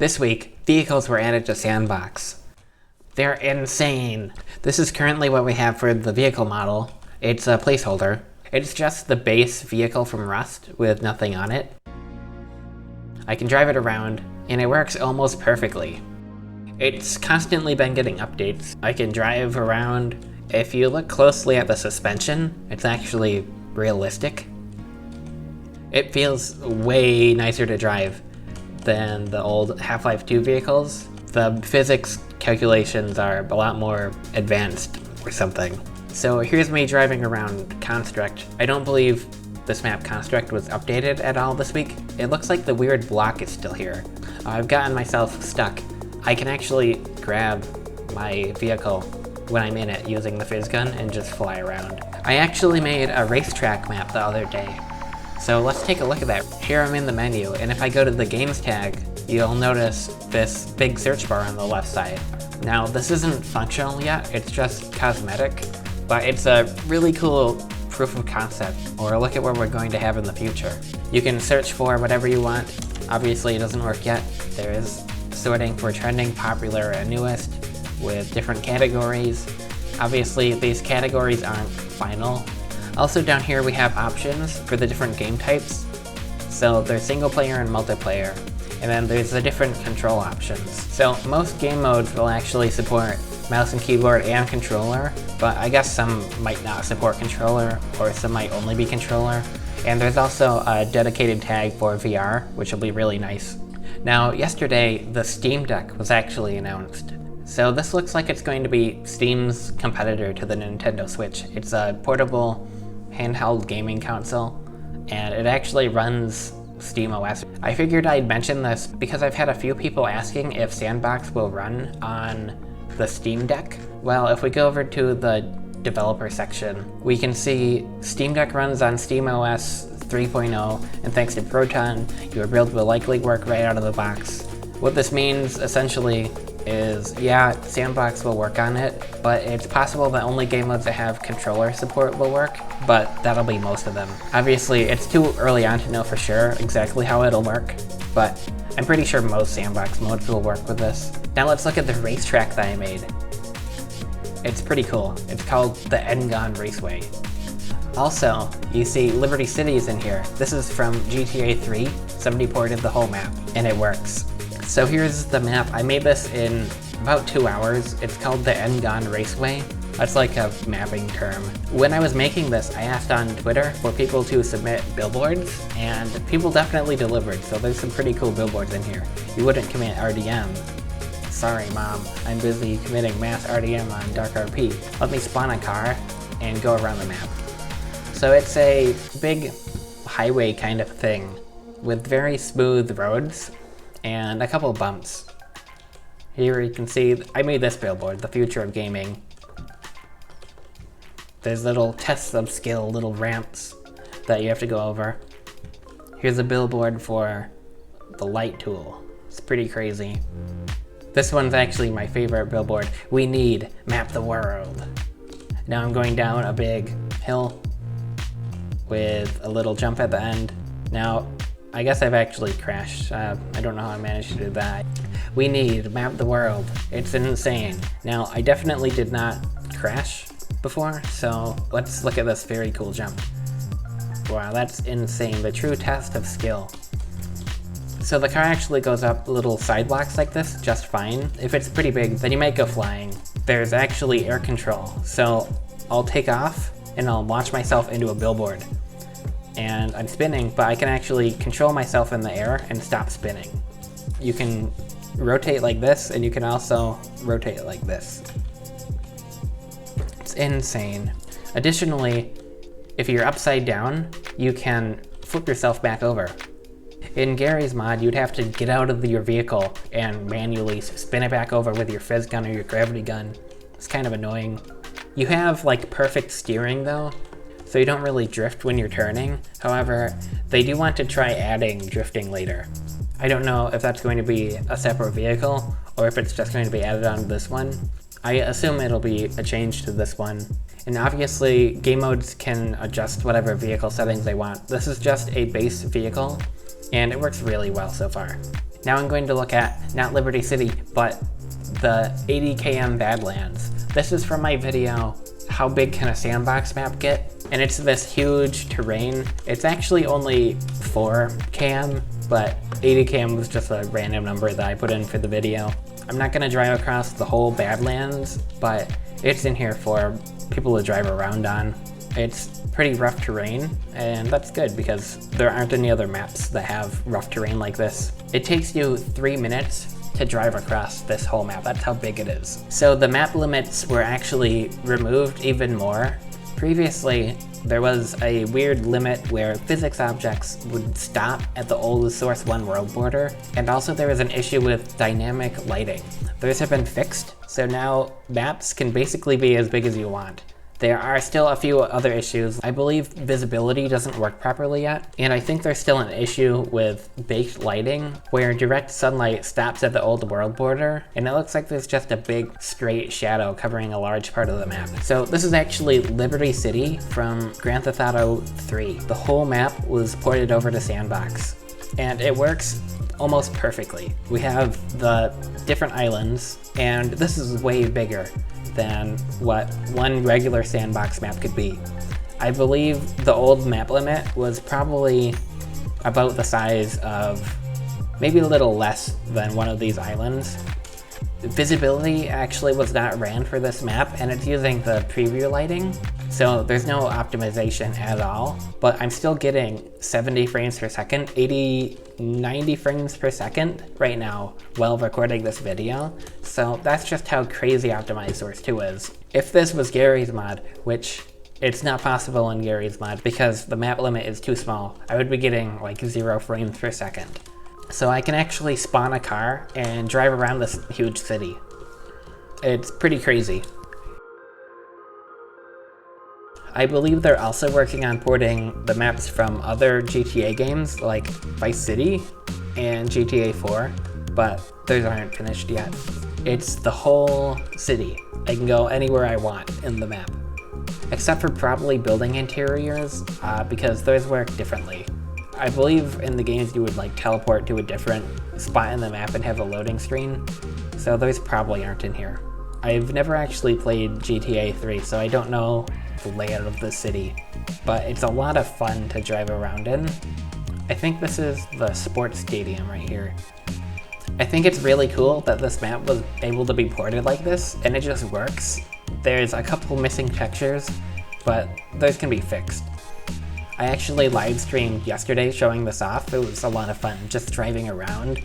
This week, vehicles were added to S&box. They're insane. This is currently what we have for the vehicle model. It's a placeholder. It's just the base vehicle from Rust with nothing on it. I can drive it around, and it works almost perfectly. It's constantly been getting updates. I can drive around. If you look closely at the suspension, it's actually realistic. It feels way nicer to drive than the old Half-Life 2 vehicles. The physics calculations are a lot more advanced or something. So here's me driving around Construct. I don't believe this map Construct was updated at all this week. It looks like the weird block is still here. I've gotten myself stuck. I can actually grab my vehicle when I'm in it using the fizz gun and just fly around. I actually made a racetrack map the other day. So let's take a look at that. Here I'm in the menu, and if I go to the games tag, you'll notice this big search bar on the left side. Now this isn't functional yet, it's just cosmetic, but it's a really cool proof of concept, or a look at what we're going to have in the future. You can search for whatever you want. Obviously it doesn't work yet. There is sorting for trending, popular, and newest with different categories. Obviously these categories aren't final. Also down here we have options for the different game types. So there's single player and multiplayer, and then there's the different control options. So most game modes will actually support mouse and keyboard and controller, but I guess some might not support controller, or some might only be controller. And there's also a dedicated tag for VR, which will be really nice. Now yesterday, the Steam Deck was actually announced. So this looks like it's going to be Steam's competitor to the Nintendo Switch. It's a portable handheld gaming console, and it actually runs SteamOS. I figured I'd mention this because I've had a few people asking if S&box will run on the Steam Deck. Well, if we go over to the developer section, we can see Steam Deck runs on SteamOS 3.0, and thanks to Proton, your build will likely work right out of the box. What this means essentially is, yeah, S&box will work on it, but it's possible that only game modes that have controller support will work, but that'll be most of them. Obviously, it's too early on to know for sure exactly how it'll work, but I'm pretty sure most S&box modes will work with this. Now let's look at the racetrack that I made. It's pretty cool. It's called the N-Gon Raceway. Also, you see Liberty City is in here. This is from GTA 3. Somebody ported the whole map, and it works. So here's the map. I made this in about 2 hours. It's called the N-Gon Raceway. That's like a mapping term. When I was making this, I asked on Twitter for people to submit billboards, and people definitely delivered, so there's some pretty cool billboards in here. You wouldn't commit RDM. Sorry, Mom, I'm busy committing mass RDM on Dark RP. Let me spawn a car and go around the map. So it's a big highway kind of thing with very smooth roads and a couple bumps. Here you can see, I made this billboard, the future of gaming. There's little tests of skill, little ramps that you have to go over. Here's a billboard for the light tool. It's pretty crazy. This one's actually my favorite billboard. We need map the world. Now I'm going down a big hill with a little jump at the end. Now, I guess I've actually crashed. I don't know how I managed to do that. We need map the world. It's insane. Now, I definitely did not crash before, so let's look at this very cool jump. Wow, that's insane. The true test of skill. So the car actually goes up little sidewalks like this just fine. If it's pretty big, then you might go flying. There's actually air control. So I'll take off and I'll launch myself into a billboard. And I'm spinning, but I can actually control myself in the air and stop spinning. You can rotate like this, and you can also rotate like this. It's insane. Additionally, if you're upside down, you can flip yourself back over. In Gary's mod, you'd have to get out of your vehicle and manually spin it back over with your fizz gun or your gravity gun. It's kind of annoying. You have like perfect steering though, so you don't really drift when you're turning. However, they do want to try adding drifting later. I don't know if that's going to be a separate vehicle or if it's just going to be added on this one. I assume it'll be a change to this one. And obviously, game modes can adjust whatever vehicle settings they want. This is just a base vehicle, and it works really well so far. Now I'm going to look at not Liberty City, but the 80 km Badlands. This is from my video, How Big Can a Sandbox Map Get? And it's this huge terrain. It's actually only 4 km, but 80 km was just a random number that I put in for the video. I'm not gonna drive across the whole Badlands, but it's in here for people to drive around on. It's pretty rough terrain, and that's good because there aren't any other maps that have rough terrain like this. It takes you 3 minutes to drive across this whole map. That's how big it is. So the map limits were actually removed even more. Previously, there was a weird limit where physics objects would stop at the old Source 1 world border, and also there was an issue with dynamic lighting. Those have been fixed, so now maps can basically be as big as you want. There are still a few other issues. I believe visibility doesn't work properly yet, and I think there's still an issue with baked lighting where direct sunlight stops at the old world border, and it looks like there's just a big straight shadow covering a large part of the map. So this is actually Liberty City from Grand Theft Auto 3. The whole map was ported over to S&box, and it works almost perfectly. We have the different islands, and this is way bigger than what one regular S&box map could be. I believe the old map limit was probably about the size of maybe a little less than one of these islands. Visibility actually was not ran for this map, and it's using the preview lighting, so there's no optimization at all, but I'm still getting 70 frames per second, 80, 90 frames per second right now while recording this video, so that's just how crazy optimized Source 2 is. If this was Gary's mod, which it's not possible in Gary's mod because the map limit is too small, I would be getting like 0 frames per second. So I can actually spawn a car and drive around this huge city. It's pretty crazy. I believe they're also working on porting the maps from other GTA games like Vice City and GTA 4, but those aren't finished yet. It's the whole city. I can go anywhere I want in the map, except for probably building interiors, because those work differently. I believe in the games you would like teleport to a different spot in the map and have a loading screen, so those probably aren't in here. I've never actually played GTA 3, so I don't know the layout of the city, but it's a lot of fun to drive around in. I think this is the sports stadium right here. I think it's really cool that this map was able to be ported like this, and it just works. There's a couple missing textures, but those can be fixed. I actually live streamed yesterday showing this off. It was a lot of fun just driving around,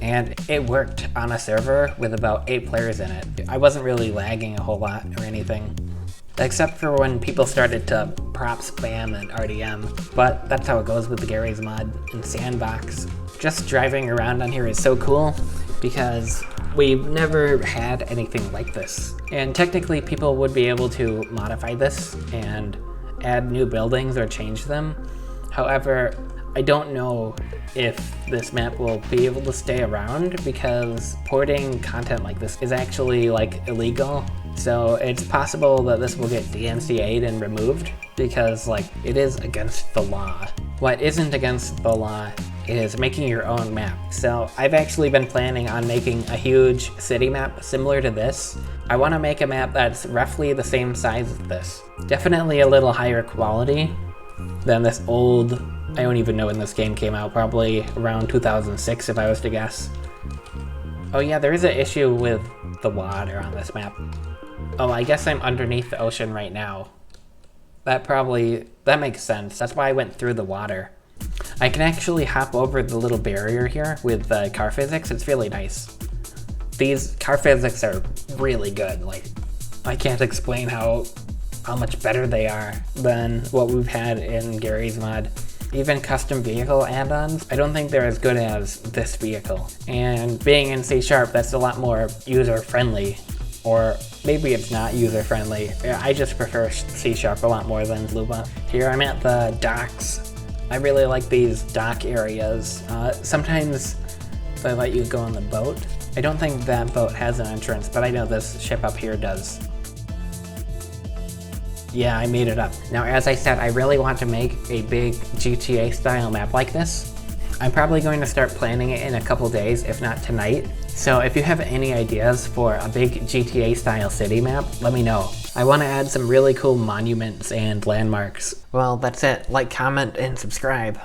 and it worked on a server with about 8 players in it. I wasn't really lagging a whole lot or anything, except for when people started to prop spam and RDM, but that's how it goes with the Gary's mod and S&box. Just driving around on here is so cool because we've never had anything like this, and technically people would be able to modify this and add new buildings or change them. However, I don't know if this map will be able to stay around because porting content like this is actually like illegal. So it's possible that this will get DMCA'd and removed because like it is against the law. What isn't against the law is making your own map. So I've actually been planning on making a huge city map similar to this. I want to make a map that's roughly the same size as this. Definitely a little higher quality than this old, I don't even know when this game came out, probably around 2006 if I was to guess. Oh yeah, there is an issue with the water on this map. Oh, I guess I'm underneath the ocean right now. That makes sense. That's why I went through the water. I can actually hop over the little barrier here with the car physics. It's really nice. These car physics are really good. Like, I can't explain how much better they are than what we've had in Gary's mod. Even custom vehicle add-ons, I don't think they're as good as this vehicle. And being in C#, that's a lot more user-friendly. Or maybe it's not user-friendly. I just prefer C# a lot more than Luma. Here I'm at the docks. I really like these dock areas. Sometimes they let you go on the boat. I don't think that boat has an entrance, but I know this ship up here does. Yeah, I made it up. Now, as I said, I really want to make a big GTA style map like this. I'm probably going to start planning it in a couple days, if not tonight. So if you have any ideas for a big GTA style city map, let me know. I want to add some really cool monuments and landmarks. Well, that's it. Like, comment, and subscribe.